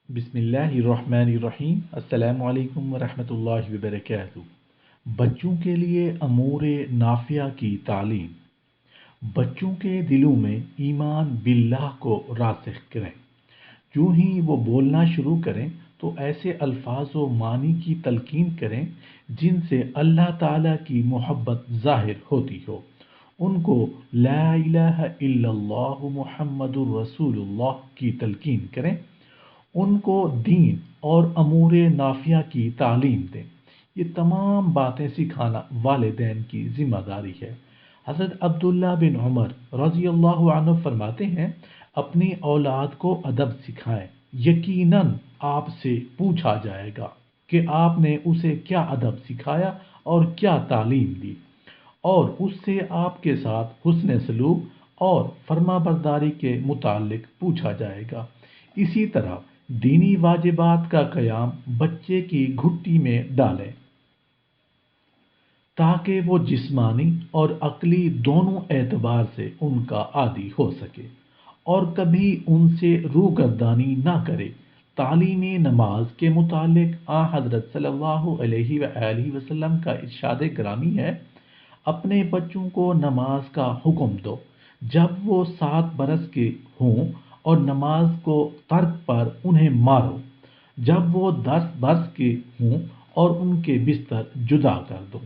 بسم اللہ الرحمن الرحیم۔ السلام علیکم ورحمۃ اللہ وبرکاتہ۔ بچوں کے لیے امور نافعہ کی تعلیم۔ بچوں کے دلوں میں ایمان باللہ کو راسخ کریں۔ جو ہی وہ بولنا شروع کریں تو ایسے الفاظ و معنی کی تلقین کریں جن سے اللہ تعالیٰ کی محبت ظاہر ہوتی ہو۔ ان کو لا الہ الا اللہ محمد الرسول اللہ کی تلقین کریں۔ ان کو دین اور امور نافعہ کی تعلیم دیں۔ یہ تمام باتیں سکھانا والدین کی ذمہ داری ہے۔ حضرت عبداللہ بن عمر رضی اللہ عنہ فرماتے ہیں، اپنی اولاد کو ادب سکھائیں، یقیناً آپ سے پوچھا جائے گا کہ آپ نے اسے کیا ادب سکھایا اور کیا تعلیم دی، اور اس سے آپ کے ساتھ حسن سلوک اور فرما برداری کے متعلق پوچھا جائے گا۔ اسی طرح دینی واجبات کا قیام بچے کی گھٹی میں ڈالیں تاکہ وہ جسمانی اور عقلی دونوں اعتبار سے ان کا عادی ہو سکے اور کبھی ان سے روگردانی نہ کرے۔ تعلیم نماز کے متعلق حضرت صلی اللہ علیہ وآلہ وسلم کا ارشاد گرامی ہے، اپنے بچوں کو نماز کا حکم دو جب وہ 7 برس کے ہوں، اور نماز کو ترک پر انہیں مارو جب وہ 10 برس کے ہوں، اور ان کے بستر جدا کر دو۔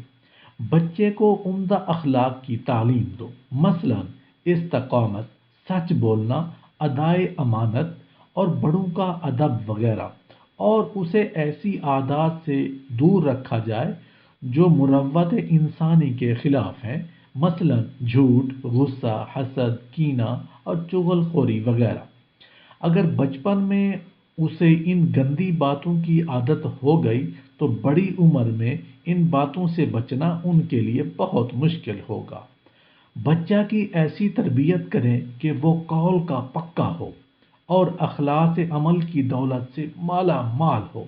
بچے کو عمدہ اخلاق کی تعلیم دو، مثلا استقامت، سچ بولنا، ادائے امانت اور بڑوں کا ادب وغیرہ، اور اسے ایسی عادات سے دور رکھا جائے جو مروت انسانی کے خلاف ہیں، مثلا جھوٹ، غصہ، حسد، کینہ اور چغل خوری وغیرہ۔ اگر بچپن میں اسے ان گندی باتوں کی عادت ہو گئی تو بڑی عمر میں ان باتوں سے بچنا ان کے لیے بہت مشکل ہوگا۔ بچہ کی ایسی تربیت کریں کہ وہ قول کا پکا ہو اور اخلاص عمل کی دولت سے مالا مال ہو۔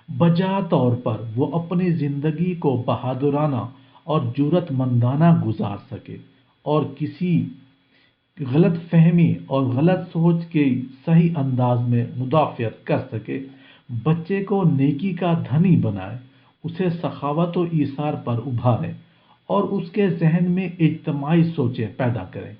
بجا طور پر وہ اپنی زندگی کو بہادرانہ اور جرأت مندانہ گزار سکے اور کسی غلط فہمی اور غلط سوچ کی صحیح انداز میں مدافعت کر سکے۔ بچے کو نیکی کا دھنی بنائیں، اسے سخاوت و ایثار پر ابھاریں اور اس کے ذہن میں اجتماعی سوچیں پیدا کریں۔